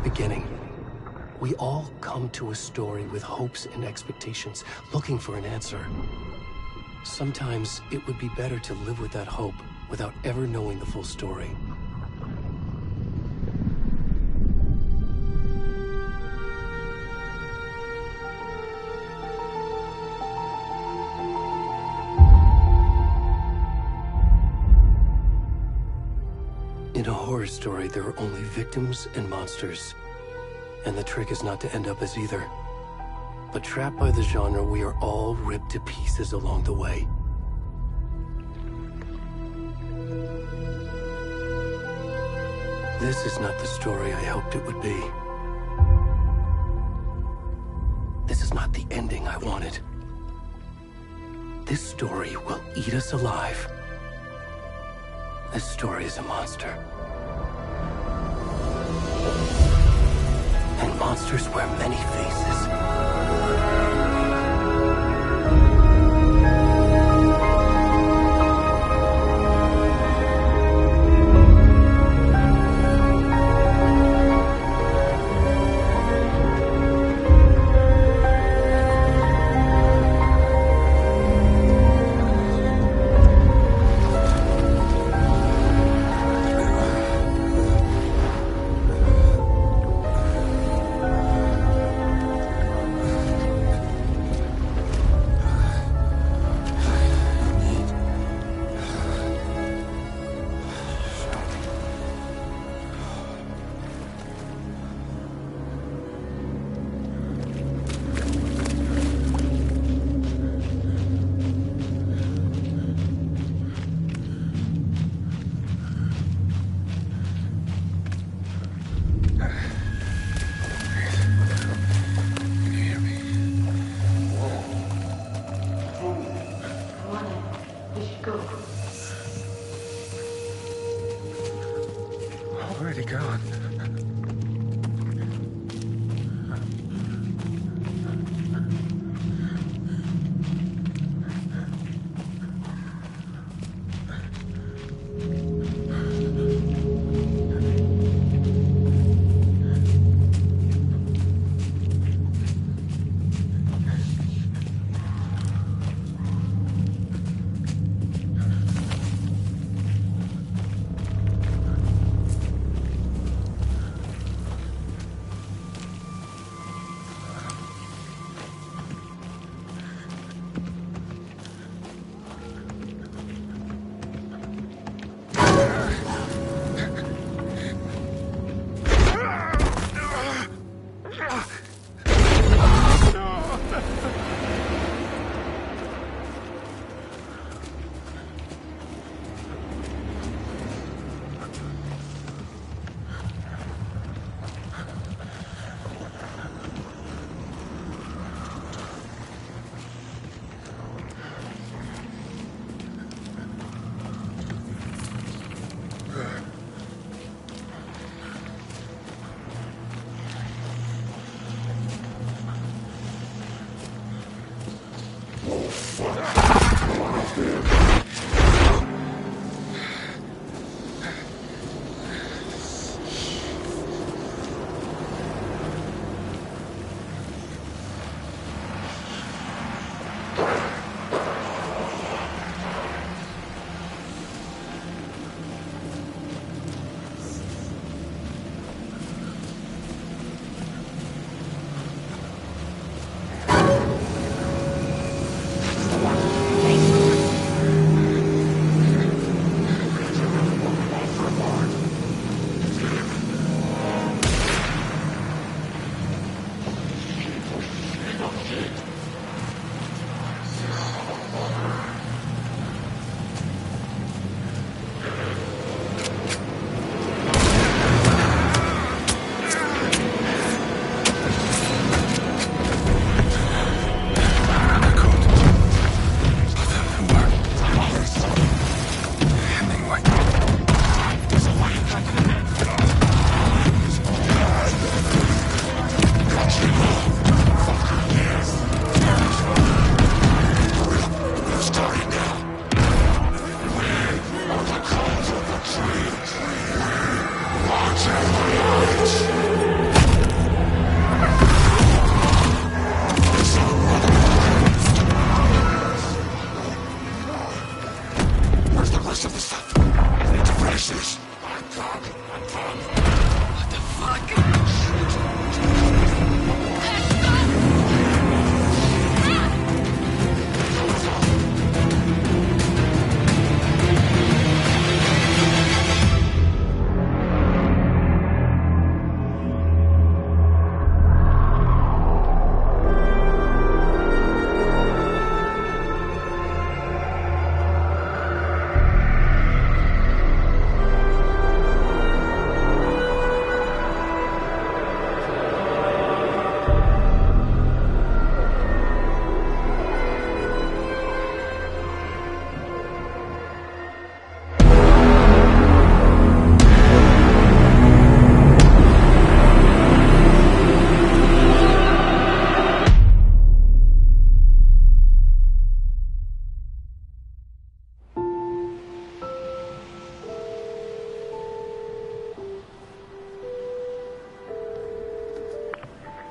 the beginning. We all come to a story with hopes and expectations, looking for an answer. Sometimes it would be better to live with that hope without ever knowing the full story. In a horror story, there are only victims and monsters. And the trick is not to end up as either. But trapped by the genre, we are all ripped to pieces along the way. This is not the story I hoped it would be. This is not the ending I wanted. This story will eat us alive. This story is a monster. And monsters wear many faces.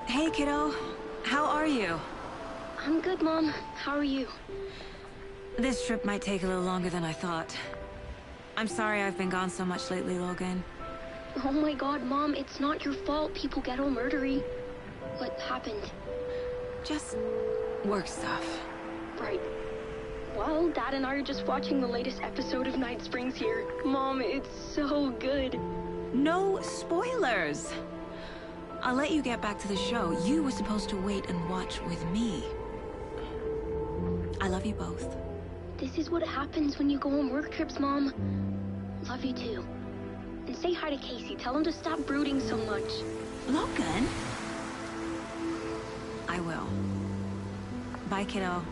Hey, kiddo. How are you? I'm good, Mom. How are you? This trip might take a little longer than I thought. I'm sorry I've been gone so much lately, Logan. Oh my god, Mom, it's not your fault people get all murdery. What happened? Just work stuff. Right. Well, Dad and I are just watching the latest episode of Night Springs here. Mom, it's so good. No spoilers! I'll let you get back to the show. You were supposed to wait and watch with me. I love you both. This is what happens when you go on work trips, Mom. Love you too. And say hi to Casey. Tell him to stop brooding so much. Logan? I will. Bye, kiddo.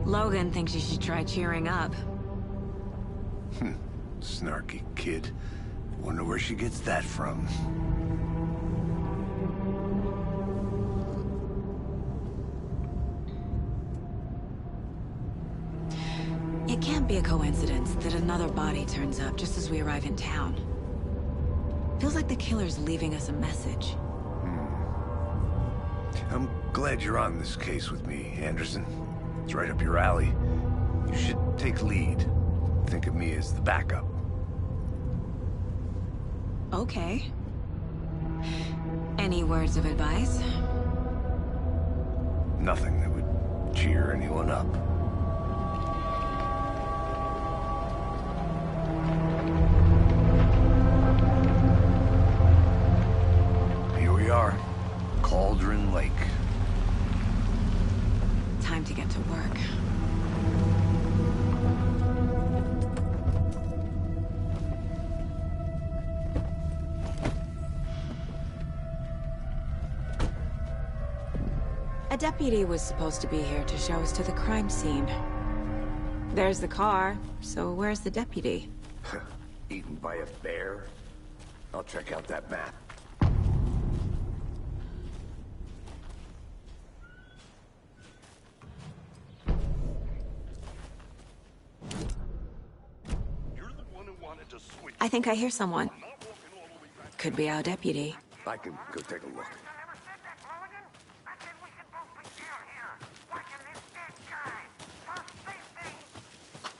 Logan thinks you should try cheering up. Snarky kid. Wonder where she gets that from. It can't be a coincidence that another body turns up just as we arrive in town. Feels like the killer's leaving us a message. I'm glad you're on this case with me, Anderson. It's right up your alley. You should take lead. Think of me as the backup. Okay. Any words of advice? Nothing that would cheer anyone up. Here we are. Cauldron Lake. Time to get to work. A deputy was supposed to be here to show us to the crime scene. There's the car, so where's the deputy? Eaten by a bear? I'll check out that map. I think I hear someone. Could be our deputy. I can go take a look.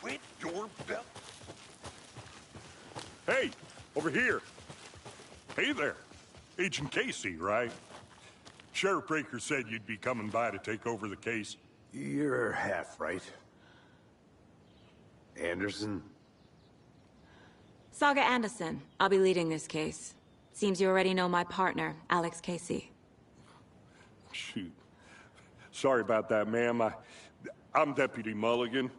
Quit your belt. Hey, over here. Hey there. Agent Casey, right? Sheriff Breaker said you'd be coming by to take over the case. You're half right. Anderson? Saga Anderson. I'll be leading this case. Seems you already know my partner, Alex Casey. Shoot. Sorry about that, ma'am. I'm Deputy Mulligan.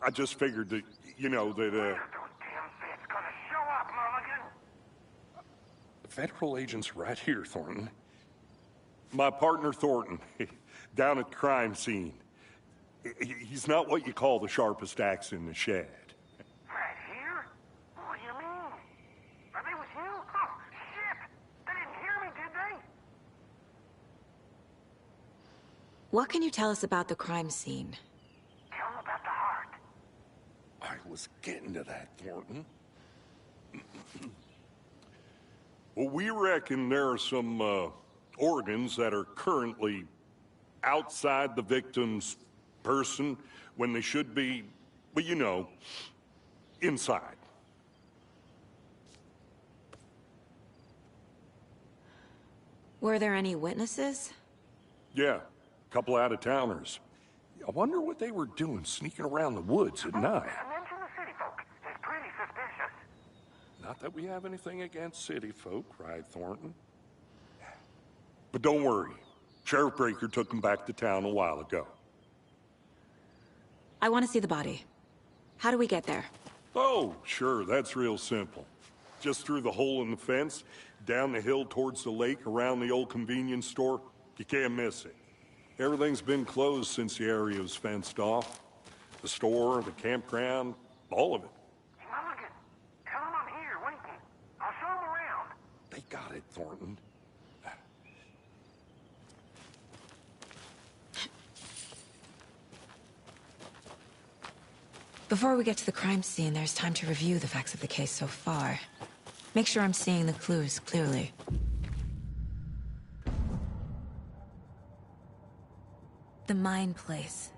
I just figured that, you know, that, Those damn feds gonna show up, Mulligan. the federal agent's right here, Thornton. My partner, Thornton, down at the crime scene. He's not what you call the sharpest axe in the shed. Right here? What do you mean? Are they with you? Oh, shit! They didn't hear me, did they? What can you tell us about the crime scene? Tell them about the heart. I was getting to that, Thornton. Well, we reckon there are some, organs that are currently outside the victim's person when they should be, well, you know, inside. Were there any witnesses? Yeah, a couple out-of-towners. I wonder what they were doing sneaking around the woods at night. Mention the city folk. It's pretty suspicious. Not that we have anything against city folk, right, Thornton? But don't worry. Sheriff Breaker took them back to town a while ago. I want to see the body. How do we get there? Oh, sure, that's real simple. Just through the hole in the fence, down the hill towards the lake, around the old convenience store. You can't miss it. Everything's been closed since the area was fenced off. The store, the campground, all of it. Hey, Mulligan, tell them I'm here waiting. I'll show them around. They got it, Thornton. Before we get to the crime scene, there's time to review the facts of the case so far. Make sure I'm seeing the clues clearly. The Mind Place.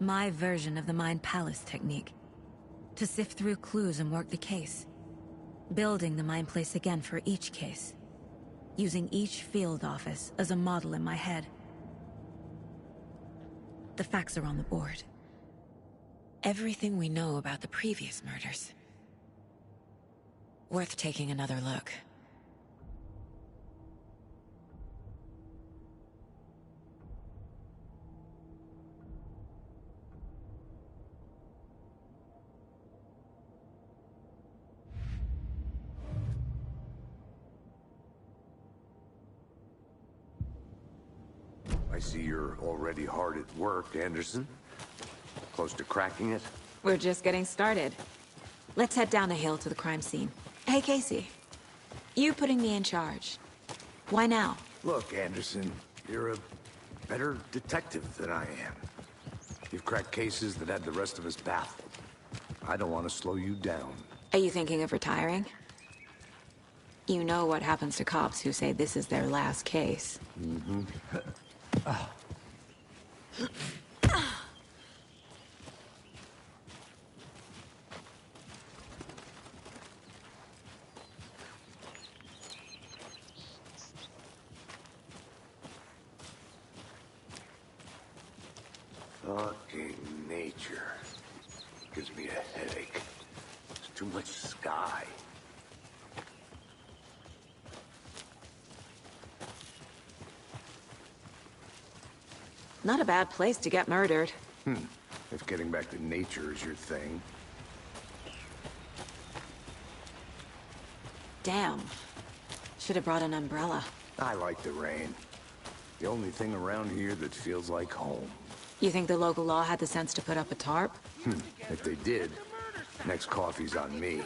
My version of the Mind Palace technique. To sift through clues and work the case. Building the Mind Place again for each case. Using each field office as a model in my head. The facts are on the board. Everything we know about the previous murders. Worth taking another look. I see you're already hard at work, Anderson. Close to cracking it? We're just getting started. Let's head down the hill to the crime scene. Hey, Casey. You putting me in charge. Why now? Look, Anderson, you're a better detective than I am. You've cracked cases that had the rest of us baffled. I don't want to slow you down. Are you thinking of retiring? You know what happens to cops who say this is their last case. Mm-hmm. Fucking nature. Gives me a headache. There's too much sky. Not a bad place to get murdered. If getting back to nature is your thing. Damn. Should have brought an umbrella. I like the rain. The only thing around here that feels like home. You think the local law had the sense to put up a tarp? If they did, next coffee's on me.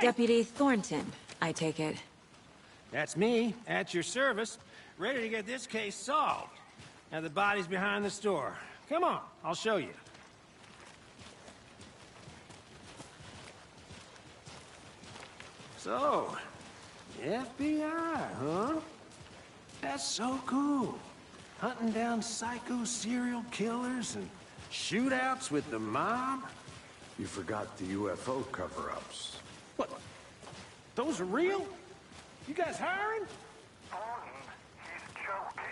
Deputy Thornton, I take it. That's me, at your service, ready to get this case solved. Now the body's behind the store. Come on, I'll show you. So, FBI, huh? That's so cool. Hunting down psycho serial killers and shootouts with the mob? You forgot the UFO cover-ups. What? Those are real? You guys hiring? He's joking.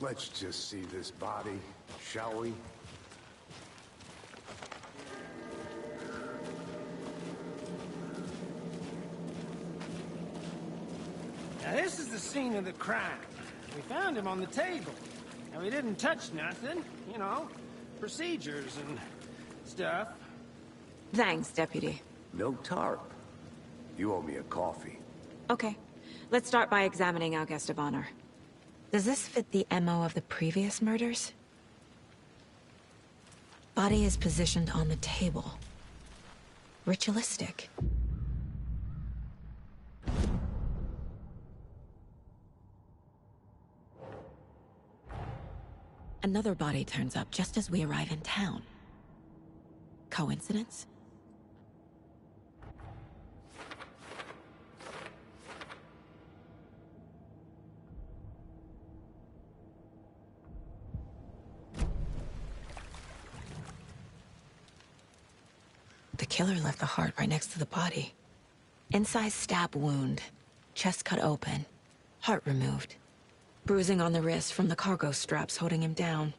Let's just see this body, shall we? Now this is the scene of the crime. We found him on the table. And we didn't touch nothing, you know, procedures and stuff. Thanks, Deputy. No tarp. You owe me a coffee. Okay. Let's start by examining our guest of honor. Does this fit the MO of the previous murders? Body is positioned on the table. Ritualistic. Another body turns up just as we arrive in town. Coincidence? The killer left the heart right next to the body. Incised stab wound. Chest cut open. Heart removed. Bruising on the wrist from the cargo straps holding him down.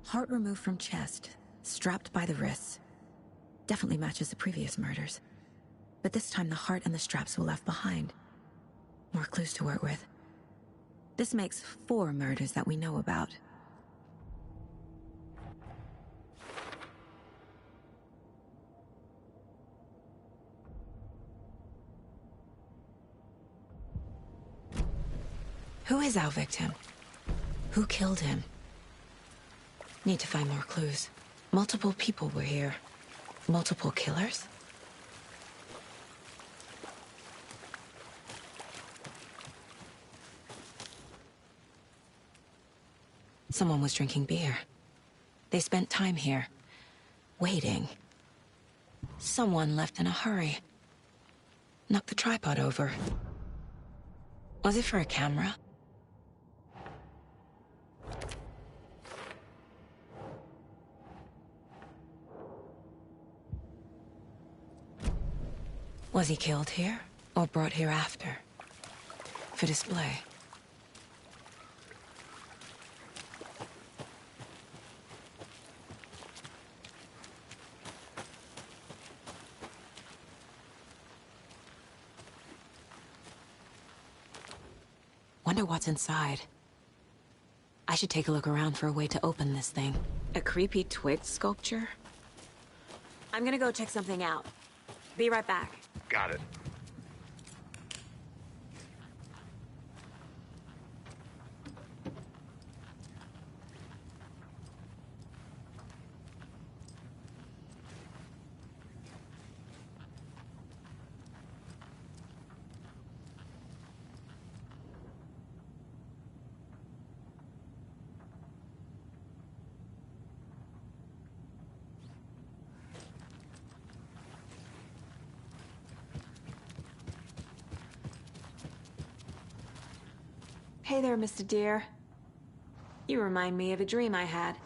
Heart removed from chest, strapped by the wrists. Definitely matches the previous murders. But this time the heart and the straps were left behind. More clues to work with. This makes 4 murders that we know about. Who is our victim? Who killed him? Need to find more clues. Multiple people were here. Multiple killers? Someone was drinking beer. They spent time here, waiting. Someone left in a hurry. Knocked the tripod over. Was it for a camera? Was he killed here, or brought here after? For display? Wonder what's inside. I should take a look around for a way to open this thing. A creepy twig sculpture? I'm gonna go check something out. Be right back. Got it. Hey there, Mr. Deer. You remind me of a dream I had.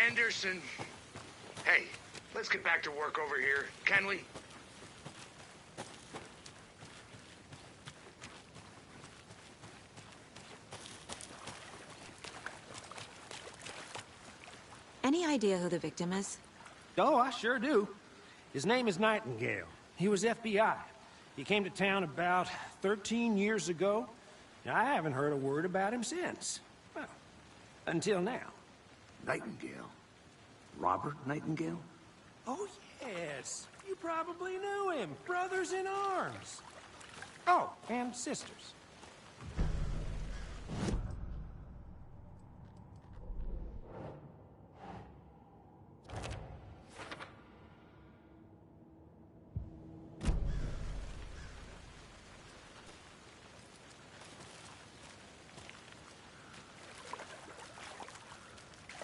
Anderson. Hey, let's get back to work over here, can we? Any idea who the victim is? Oh, I sure do. His name is Nightingale. He was FBI. He came to town about 13 years ago. I haven't heard a word about him since. Well, until now. Nightingale? Robert Nightingale? Oh, yes. You probably knew him. Brothers in arms. Oh, and sisters.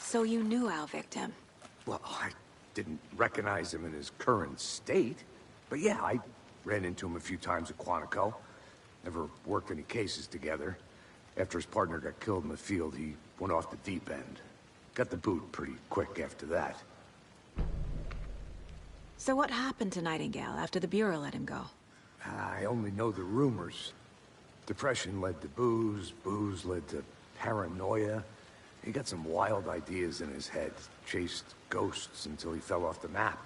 So you knew our victim? Well, I didn't recognize him in his current state. But yeah, I ran into him a few times at Quantico. Never worked any cases together. After his partner got killed in the field, he went off the deep end. Got the boot pretty quick after that. So what happened to Nightingale after the Bureau let him go? I only know the rumors. Depression led to booze, booze led to paranoia. He got some wild ideas in his head, chased ghosts until he fell off the map.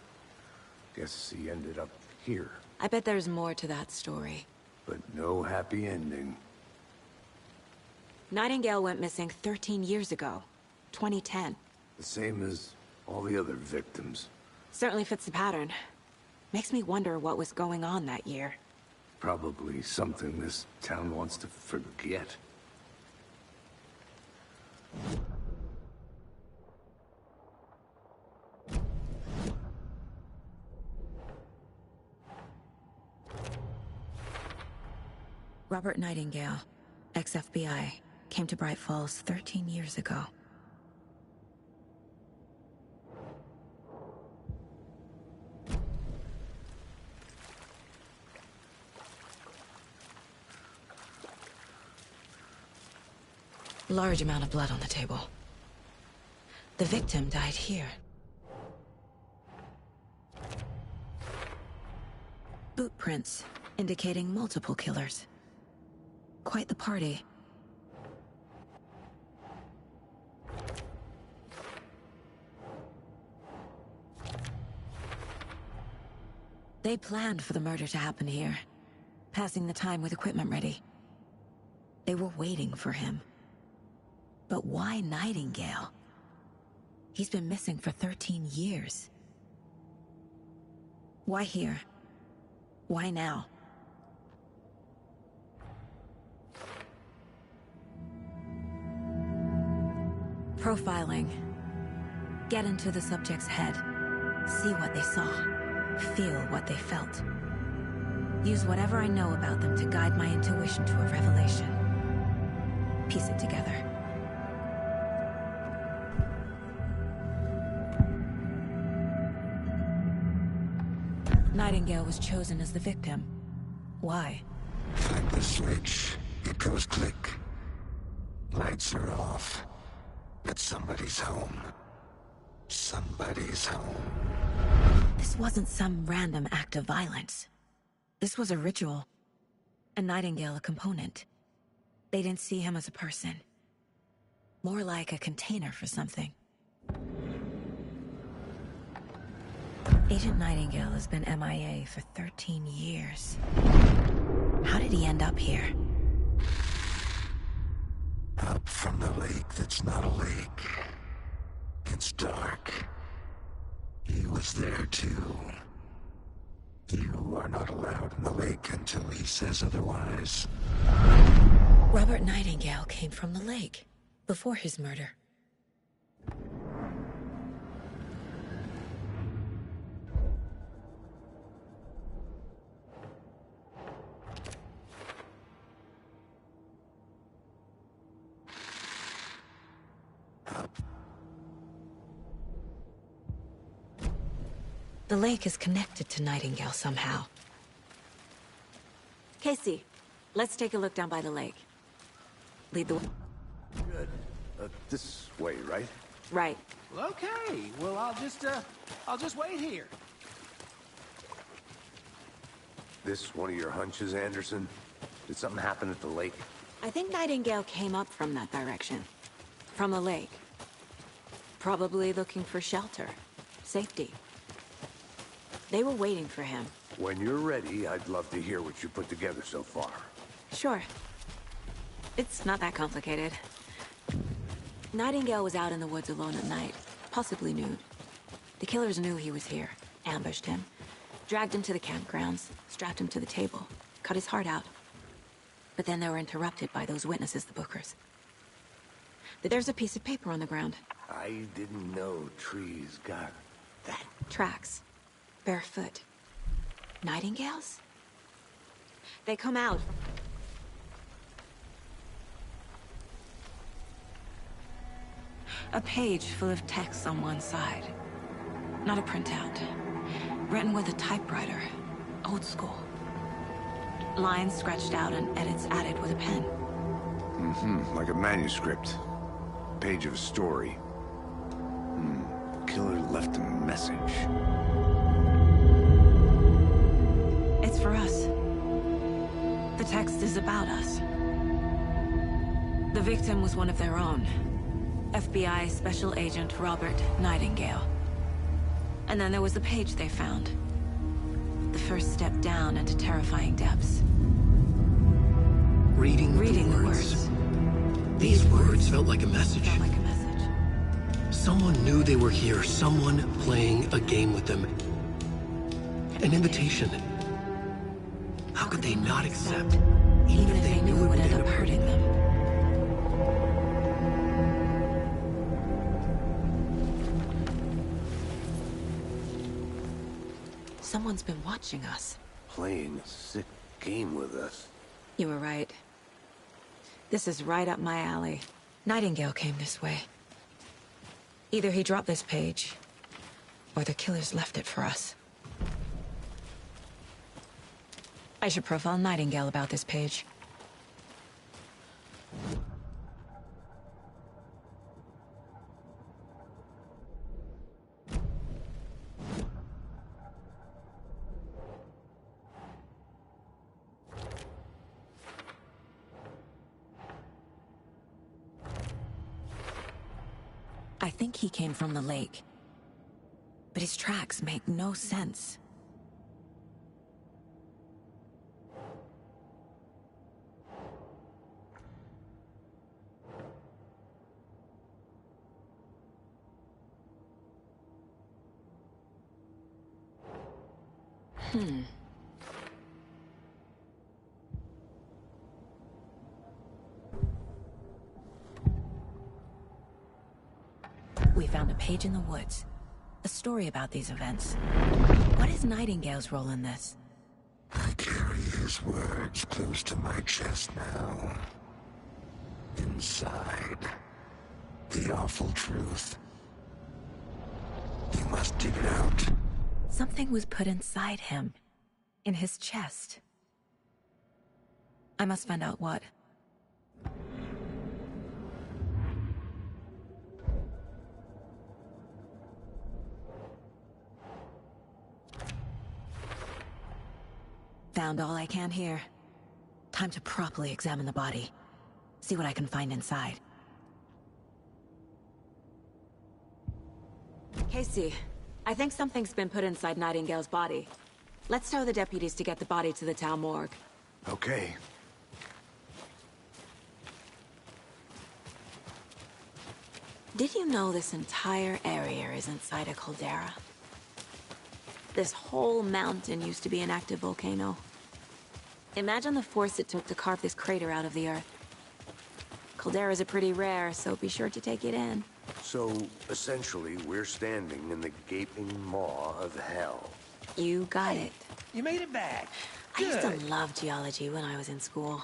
Guess he ended up here. I bet there's more to that story. But no happy ending. Nightingale went missing 13 years ago. 2010. The same as all the other victims. Certainly fits the pattern. Makes me wonder what was going on that year. Probably something this town wants to forget. Robert Nightingale, ex-FBI, came to Bright Falls 13 years ago. Large amount of blood on the table. The victim died here. Boot prints, indicating multiple killers. Quite the party. They planned for the murder to happen here, passing the time with equipment ready. They were waiting for him. But why Nightingale? He's been missing for 13 years. Why here? Why now? Profiling. Get into the subject's head. See what they saw. Feel what they felt. Use whatever I know about them to guide my intuition to a revelation. Piece it together. Nightingale was chosen as the victim. Why? Find the switch. It goes click. Lights are off. But somebody's home. Somebody's home. This wasn't some random act of violence. This was a ritual. And Nightingale a component. They didn't see him as a person. More like a container for something. Agent Nightingale has been MIA for 13 years. How did he end up here? Up from the lake that's not a lake. It's dark. He was there too. You are not allowed in the lake until he says otherwise. Robert Nightingale came from the lake, before his murder. The lake is connected to Nightingale somehow. Casey, let's take a look down by the lake. Lead the way. Good. This way, right? Right. Well, okay. Well, I'll just wait here. This one of your hunches, Anderson? Did something happen at the lake? I think Nightingale came up from that direction. From the lake. Probably looking for shelter. Safety. They were waiting for him. When you're ready, I'd love to hear what you put together so far. Sure. It's not that complicated. Nightingale was out in the woods alone at night, possibly nude. The killers knew he was here, ambushed him, dragged him to the campgrounds, strapped him to the table, cut his heart out. But then they were interrupted by those witnesses, the Bookers. There's a piece of paper on the ground. I didn't know trees got that. Tracks. Barefoot. Nightingales? They come out. A page full of text on one side. Not a printout. Written with a typewriter. Old school. Lines scratched out and edits added with a pen. Mm-hmm, like a manuscript. Page of a story. Killer left a message. It's for us. The text is about us. The victim was one of their own. FBI Special Agent Robert Nightingale. And then there was the page they found. The first step down into terrifying depths. Reading the words. These words felt like a message. Felt like a message. Someone knew they were here. Someone playing a game with them. An invitation. How could they not accept? Even if they knew it would end up hurting them. Someone's been watching us. Playing a sick game with us. You were right. This is right up my alley. Nightingale came this way. Either he dropped this page, or the killers left it for us. I should profile Nightingale about this page. I think he came from the lake. But his tracks make no sense. We found a page in the woods. A story about these events. What is Nightingale's role in this? I carry his words close to my chest now. Inside, the awful truth. You must dig it out. Something was put inside him. In his chest. I must find out what. Found all I can here. Time to properly examine the body. See what I can find inside. Casey, I think something's been put inside Nightingale's body. Let's tell the deputies to get the body to the town morgue. Okay. Did you know this entire area is inside a caldera? This whole mountain used to be an active volcano. Imagine the force it took to carve this crater out of the earth. Calderas are pretty rare, so be sure to take it in. So, essentially, we're standing in the gaping maw of hell. You got it. You made it back. I used to love geology when I was in school.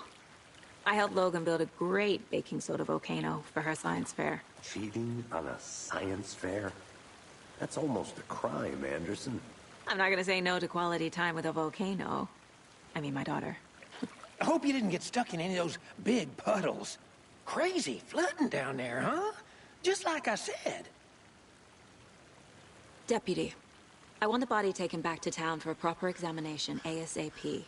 I helped Logan build a great baking soda volcano for her science fair. Cheating on a science fair? That's almost a crime, Anderson. I'm not gonna say no to quality time with a volcano. I mean, my daughter. I hope you didn't get stuck in any of those big puddles. Crazy flooding down there, huh? Just like I said. Deputy, I want the body taken back to town for a proper examination, ASAP.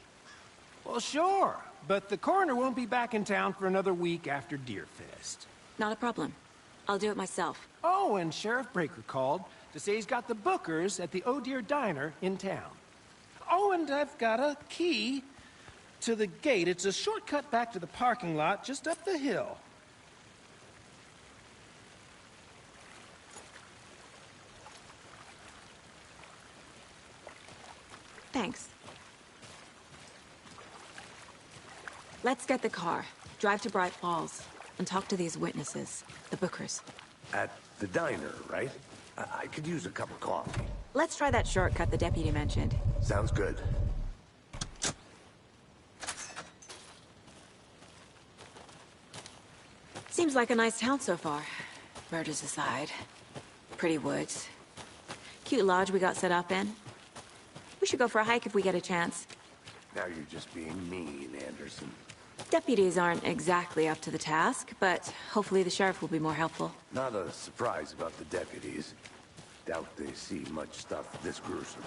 Well, sure. But the coroner won't be back in town for another week after Deerfest. Not a problem. I'll do it myself. Oh, and Sheriff Breaker called to say he's got the Bookers at the Oh Dear Diner in town. Oh, and I've got a key to the gate. It's a shortcut back to the parking lot just up the hill. Thanks. Let's get the car, drive to Bright Falls, and talk to these witnesses, the Bookers. At the diner, right? I could use a cup of coffee. Let's try that shortcut the deputy mentioned. Sounds good. Seems like a nice town so far. Murders aside. Pretty woods. Cute lodge we got set up in. We should go for a hike if we get a chance. Now you're just being mean, Anderson. Deputies aren't exactly up to the task, but hopefully the sheriff will be more helpful. Not a surprise about the deputies. Doubt they see much stuff this gruesome.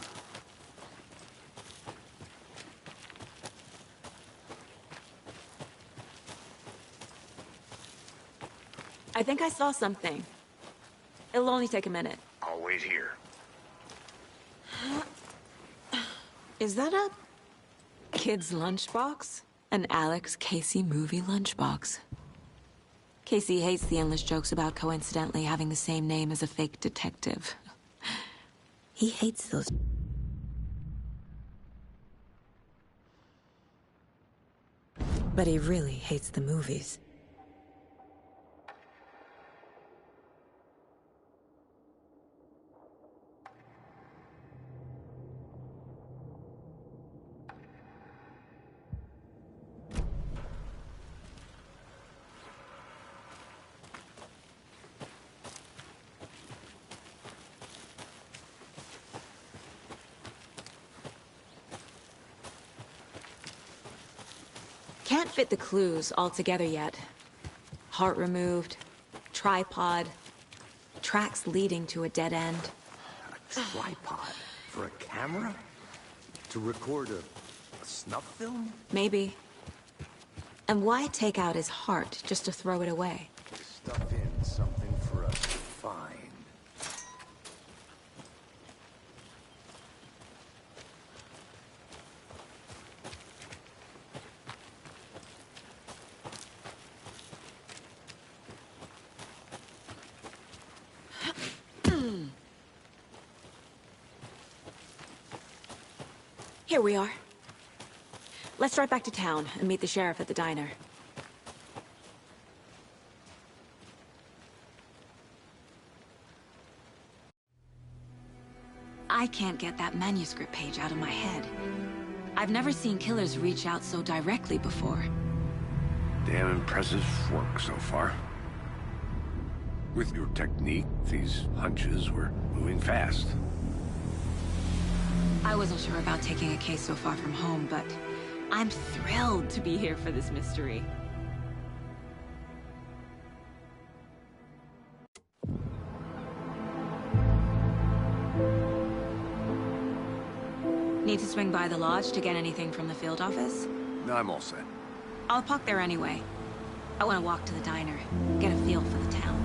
I think I saw something. It'll only take a minute. I'll wait here. Is that a kid's lunchbox? An Alex Casey movie lunchbox. Casey hates the endless jokes about coincidentally having the same name as a fake detective. He hates those. But he really hates the movies. Can't fit the clues all together yet. Heart removed, tripod, tracks leading to a dead end. A tripod? For a camera? To record a snuff film? Maybe. And why take out his heart just to throw it away? Stuff in something for a find. Here we are. Let's drive back to town and meet the sheriff at the diner. I can't get that manuscript page out of my head. I've never seen killers reach out so directly before. Damn impressive work so far. With your technique, these hunches were moving fast. I wasn't sure about taking a case so far from home, but I'm thrilled to be here for this mystery. Need to swing by the lodge to get anything from the field office? No, I'm all set. I'll park there anyway. I want to walk to the diner, get a feel for the town.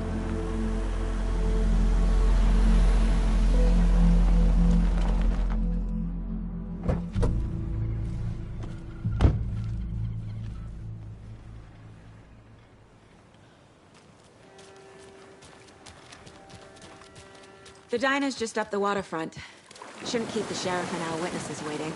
The diner's just up the waterfront. Shouldn't keep the sheriff and our witnesses waiting.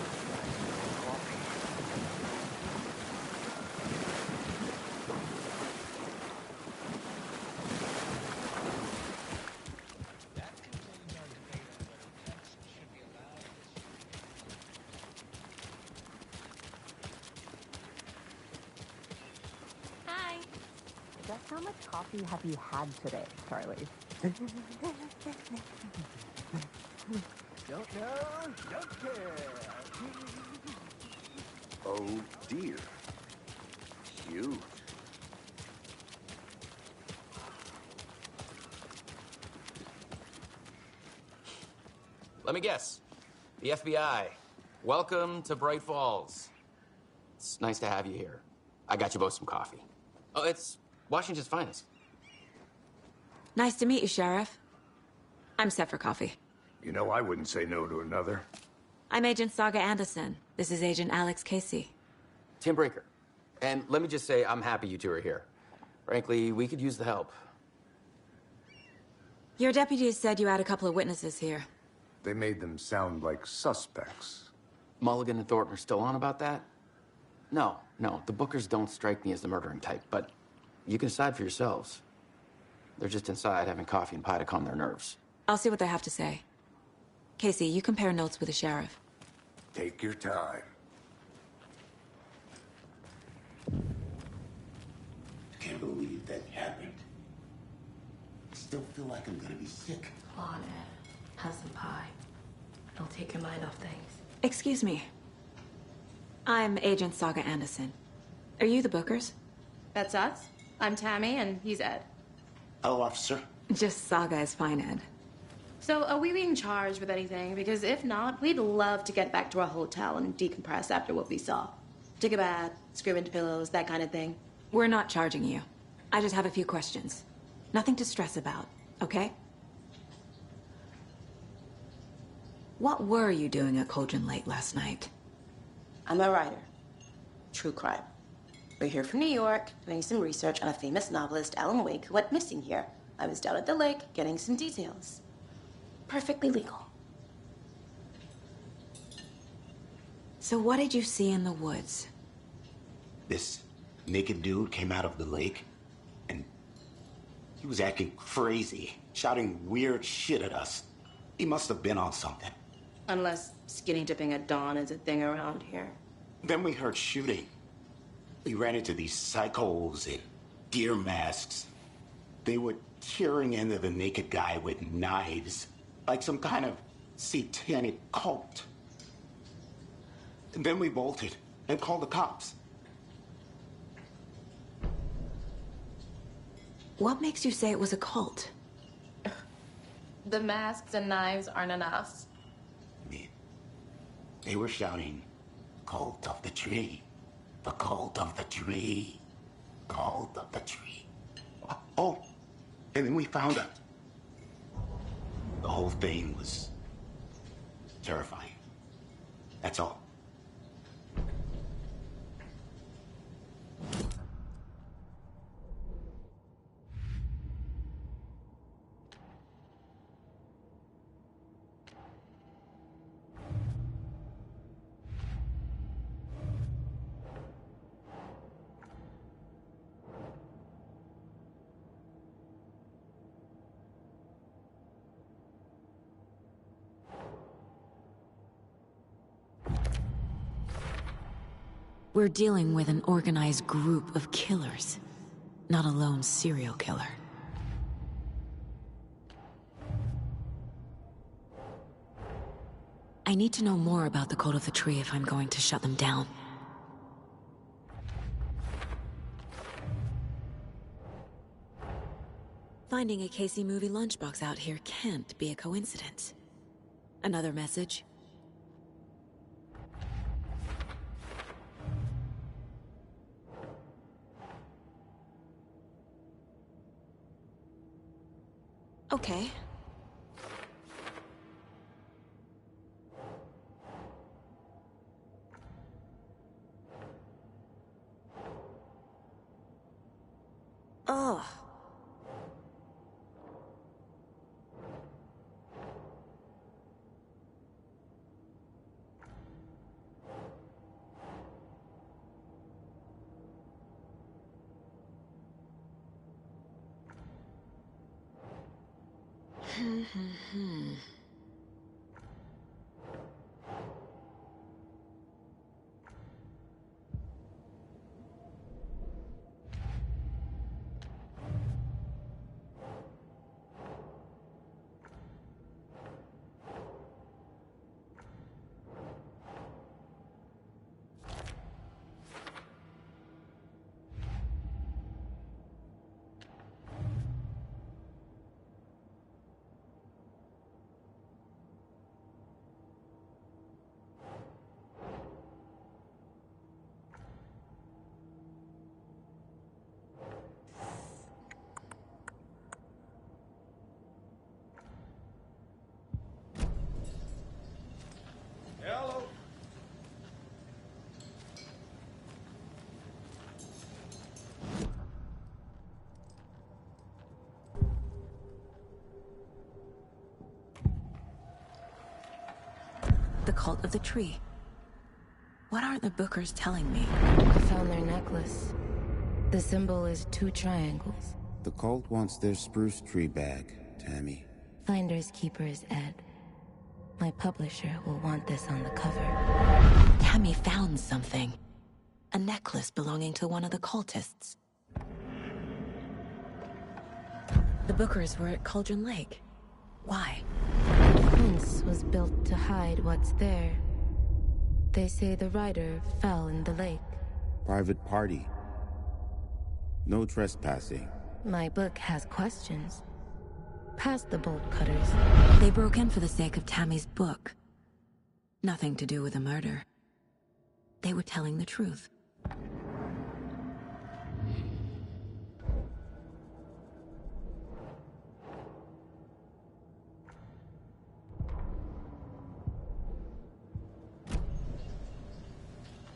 Hi. Just how much coffee have you had today, Charlie? Don't know, don't care. Oh, dear. Cute. Let me guess. The FBI. Welcome to Bright Falls. It's nice to have you here. I got you both some coffee. Oh, it's Washington's finest. Nice to meet you, Sheriff. I'm set for coffee. You know, I wouldn't say no to another. I'm Agent Saga Anderson. This is Agent Alex Casey. Tim Breaker. And let me just say, I'm happy you two are here. Frankly, we could use the help. Your deputies said you had a couple of witnesses here. They made them sound like suspects. Mulligan and Thornton are still on about that? No, the Bookers don't strike me as the murdering type, but you can decide for yourselves. They're just inside having coffee and pie to calm their nerves. I'll see what they have to say. Casey, you compare notes with the sheriff. Take your time. Can't believe that happened. I still feel like I'm gonna be sick. Come on, Ed. Have some pie. It'll take your mind off things. Excuse me. I'm Agent Saga Anderson. Are you the Bookers? That's us. I'm Tammy, and he's Ed. Hello, officer. Just Saga is fine, Ed. So, are we being charged with anything? Because if not, we'd love to get back to our hotel and decompress after what we saw. Take a bath, scream into pillows, that kind of thing. We're not charging you. I just have a few questions. Nothing to stress about, okay? What were you doing at Cauldron Lake last night? I'm a writer. True crime. We're here from New York, doing some research on a famous novelist, Alan Wake, who went missing here. I was down at the lake, getting some details. Perfectly legal. So what did you see in the woods? This naked dude came out of the lake, and he was acting crazy, shouting weird shit at us. He must have been on something. Unless skinny dipping at dawn is a thing around here. Then we heard shooting. We ran into these psychos in deer masks. They were tearing into the naked guy with knives, like some kind of satanic cult. And then we bolted and called the cops. What makes you say it was a cult? The masks and knives aren't enough. They were shouting, "Cult of the tree, the cult of the tree, cult of the tree." Oh, and then we found whole thing was terrifying. That's all. We're dealing with an organized group of killers, not a lone serial killer. I need to know more about the Cult of the Tree if I'm going to shut them down. Finding a Casey movie lunchbox out here can't be a coincidence. Another message? Okay. Oh. Hello. The Cult of the Tree. What aren't the Bookers telling me? I found their necklace. The symbol is 2 triangles. The cult wants their spruce tree back, Tammy. Finders keepers, Ed. My publisher will want this on the cover. Tammy found something. A necklace belonging to one of the cultists. The Bookers were at Cauldron Lake. Why? The fence was built to hide what's there. They say the rider fell in the lake. Private party. No trespassing. My book has questions. Past the bolt cutters. They broke in for the sake of Tammy's book. Nothing to do with a murder. They were telling the truth.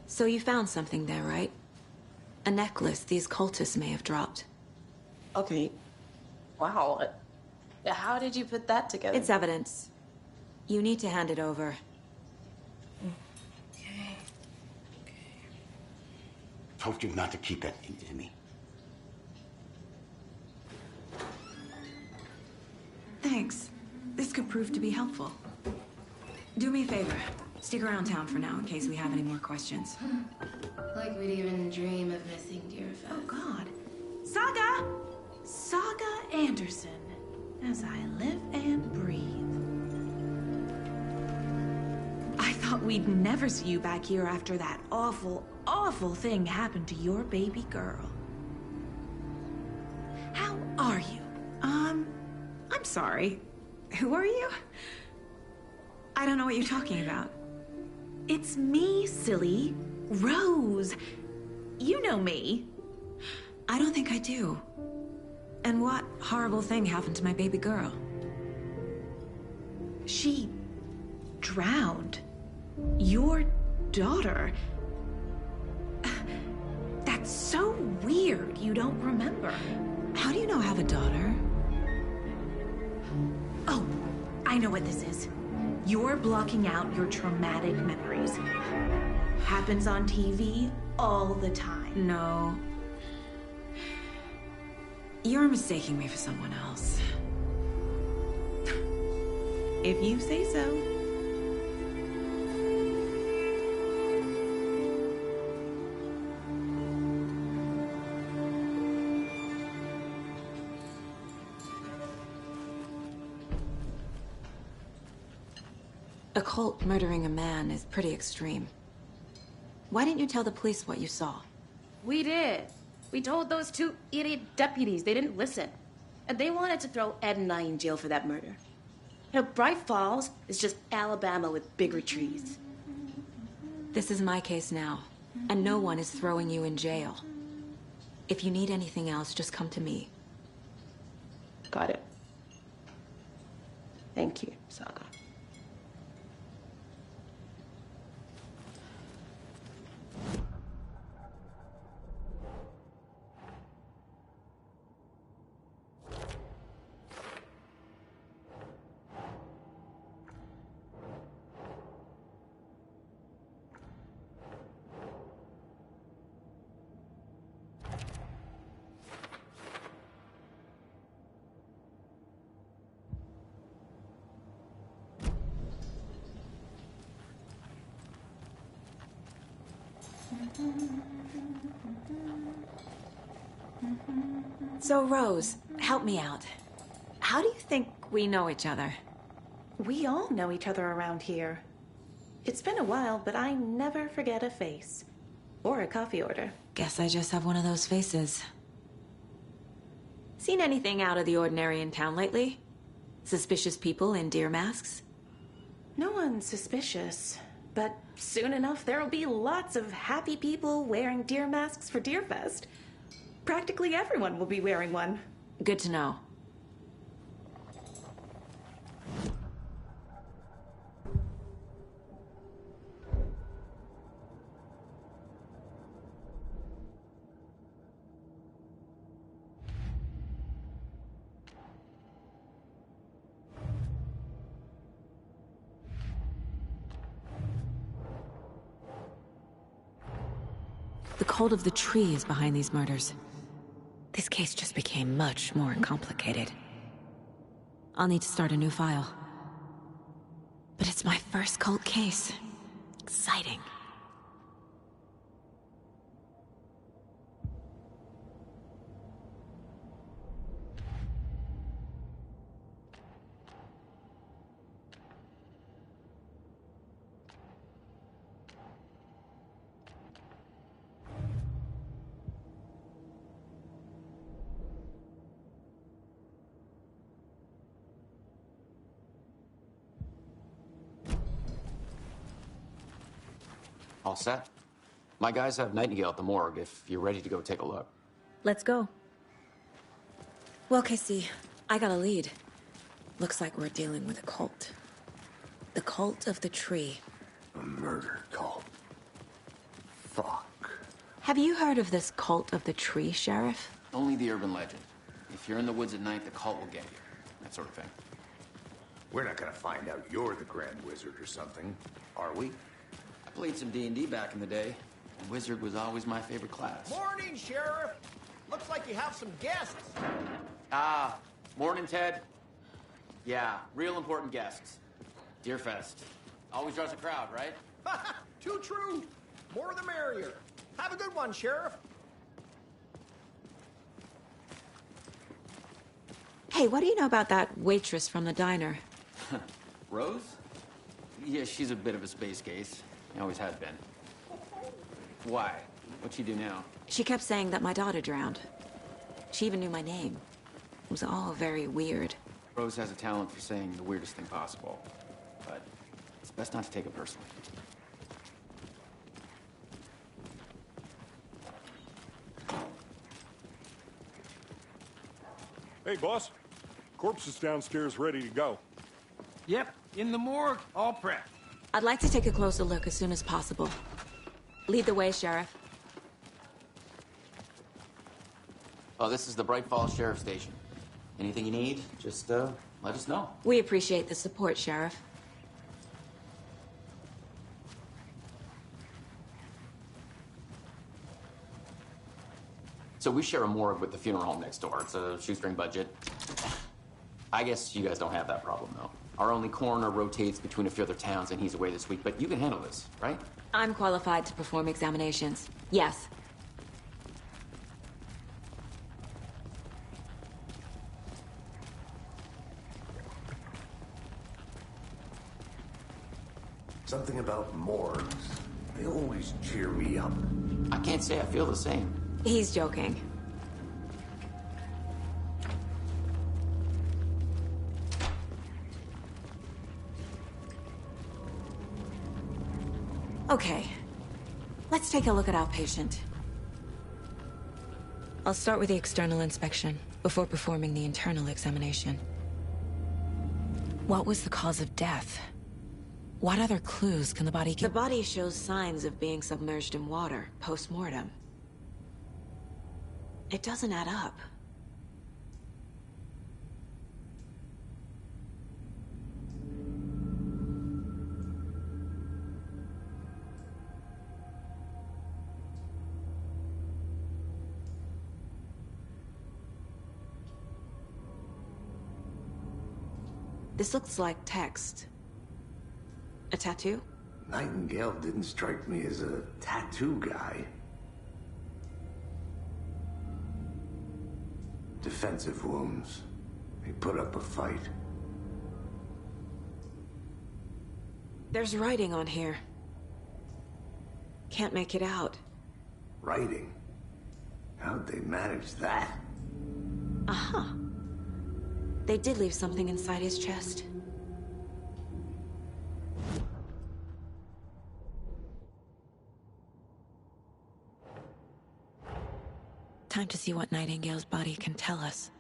So you found something there, right? A necklace these cultists may have dropped. Okay. Wow. How did you put that together? It's evidence. You need to hand it over. Okay. Told you not to keep that in me. Thanks. This could prove to be helpful. Do me a favor. Stick around town for now in case we have any more questions. Like we'd even dream of missing Deerfest. Oh, God. Saga! Saga Anderson. As I live and breathe. I thought we'd never see you back here after that awful, awful thing happened to your baby girl. How are you? I'm sorry. Who are you? I don't know what you're talking about. It's me, silly. Rose. You know me. I don't think I do. And what horrible thing happened to my baby girl? She drowned. Your daughter. That's so weird you don't remember. How do you know I have a daughter? Oh, I know what this is. You're blocking out your traumatic memories. Happens on TV all the time. No. You're mistaking me for someone else. If you say so. A cult murdering a man is pretty extreme. Why didn't you tell the police what you saw? We did. We told those two idiot deputies. They didn't listen. And they wanted to throw Ed and I in jail for that murder. You know, Bright Falls is just Alabama with bigger trees. This is my case now, and no one is throwing you in jail. If you need anything else, just come to me. Got it. Thank you, Saga. So, Rose, help me out. How do you think we know each other? We all know each other around here. It's been a while, but I never forget a face. Or a coffee order. Guess I just have one of those faces. Seen anything out of the ordinary in town lately? Suspicious people in deer masks? No one's suspicious. But soon enough, there'll be lots of happy people wearing deer masks for Deerfest. Practically everyone will be wearing one. Good to know. The cult of the tree is behind these murders. This case just became much more complicated. I'll need to start a new file. But it's my first cult case. Exciting. All set? My guys have Nightingale at the morgue if you're ready to go take a look. Let's go. Well, Casey, I got a lead. Looks like we're dealing with a cult. The cult of the tree. A murder cult. Fuck. Have you heard of this cult of the tree, Sheriff? Only the urban legend. If you're in the woods at night, the cult will get you. That sort of thing. We're not gonna find out you're the Grand Wizard or something, are we? I played some D&D back in the day, and Wizard was always my favorite class. Morning, Sheriff. Looks like you have some guests. Morning, Ted. Yeah, real important guests. Deerfest. Always draws a crowd, right? Too true. More the merrier. Have a good one, Sheriff. Hey, what do you know about that waitress from the diner? Rose? Yeah, she's a bit of a space case. Always has been. Why? What'd she do now? She kept saying that my daughter drowned. She even knew my name. It was all very weird. Rose has a talent for saying the weirdest thing possible. But it's best not to take it personally. Hey, boss. Corpse is downstairs ready to go. Yep, in the morgue, all prepped. I'd like to take a closer look as soon as possible. Lead the way, Sheriff. Oh, this is the Bright Falls Sheriff Station. Anything you need, just let us know. We appreciate the support, Sheriff. So we share a morgue with the funeral home next door. It's a shoestring budget. I guess you guys don't have that problem, though. Our only coroner rotates between a few other towns, and he's away this week, but you can handle this, right? I'm qualified to perform examinations. Yes. Something about morgues. They always cheer me up. I can't say I feel the same. He's joking. Okay. Let's take a look at our patient. I'll start with the external inspection before performing the internal examination. What was the cause of death? What other clues can the body give? The body shows signs of being submerged in water post-mortem. It doesn't add up. This looks like text. A tattoo? Nightingale didn't strike me as a tattoo guy. Defensive wounds. He put up a fight. There's writing on here. Can't make it out. Writing? How'd they manage that? Uh-huh. They did leave something inside his chest. Time to see what Nightingale's body can tell us.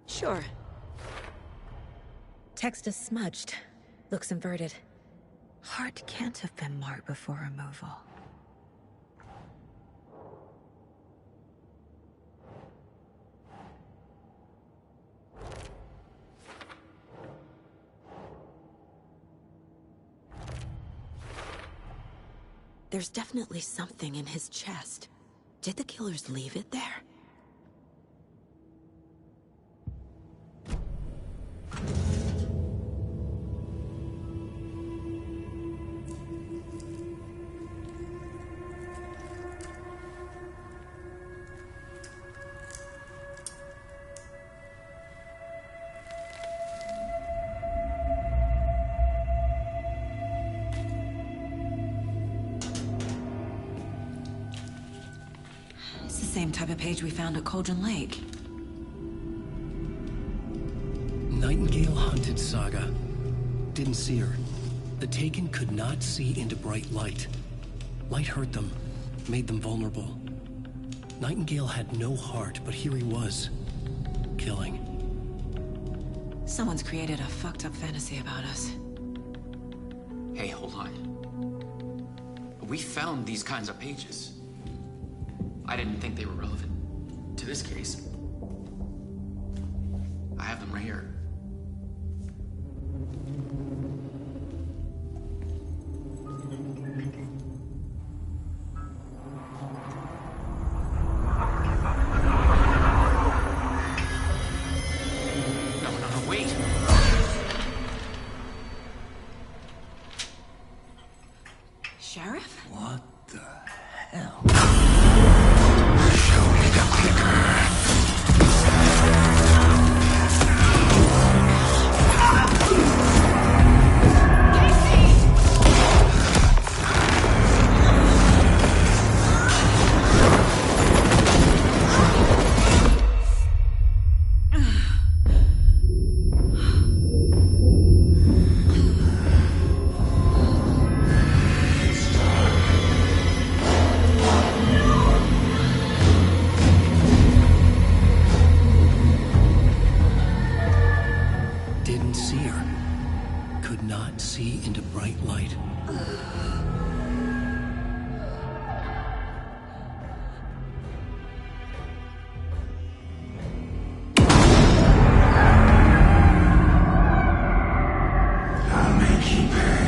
Sure. Text is smudged. Looks inverted. Heart can't have been marked before removal. There's definitely something in his chest. Did the killers leave it there? Same type of page we found at Cauldron Lake. Nightingale hunted Saga. Didn't see her. The Taken could not see into bright light. Light hurt them, made them vulnerable. Nightingale had no heart, but here he was, killing. Someone's created a fucked up fantasy about us. Hey, hold on. We found these kinds of pages. I didn't think they were relevant to this case. I have them right here. No, wait. Sheriff? What the hell? white light. I'll make you pay.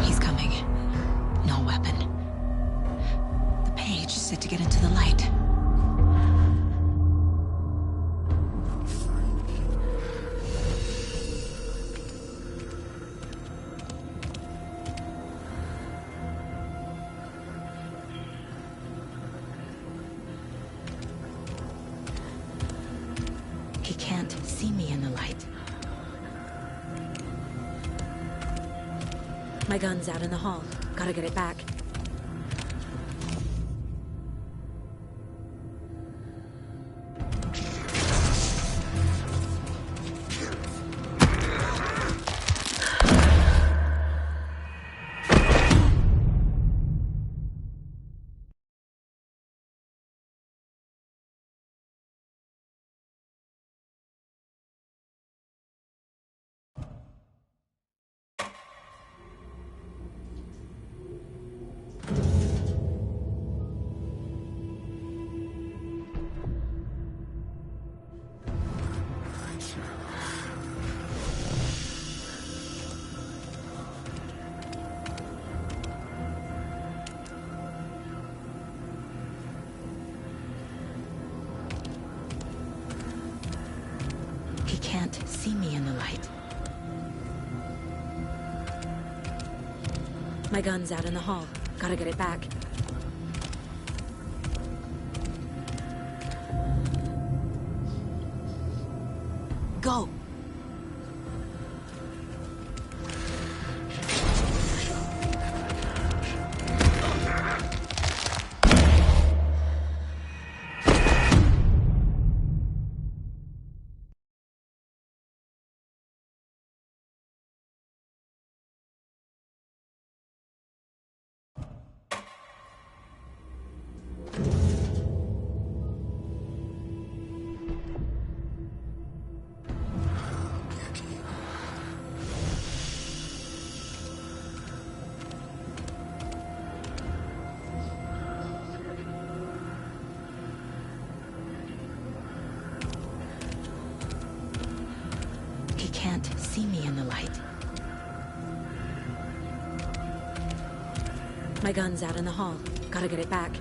He's coming. No weapon. The page is set to get into the light. He can't see me in the light. My gun's out in the hall. Gotta get it back. He can't see me in the light. My gun's out in the hall. Gotta get it back. Go! He can't see me in the light. My gun's out in the hall. Gotta get it back.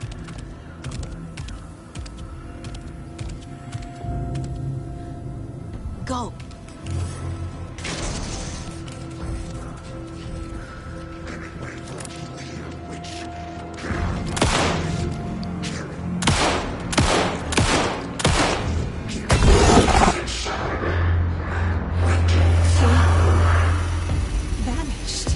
Go! Vanished.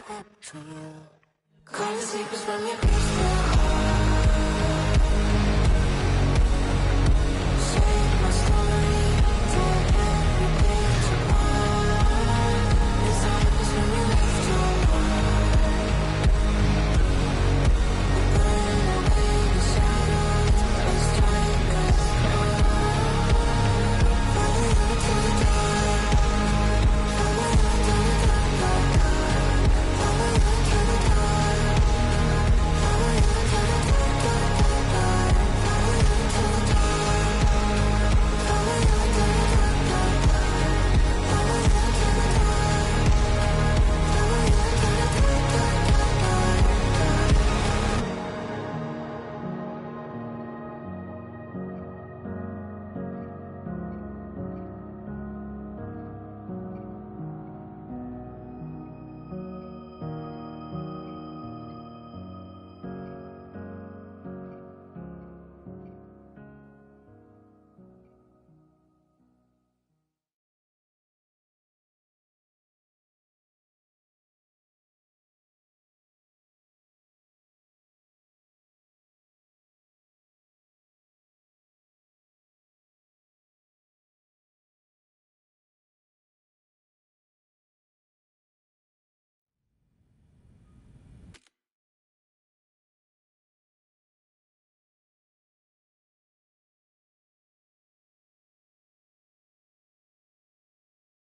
up to you. Call the sleepers from your crystal.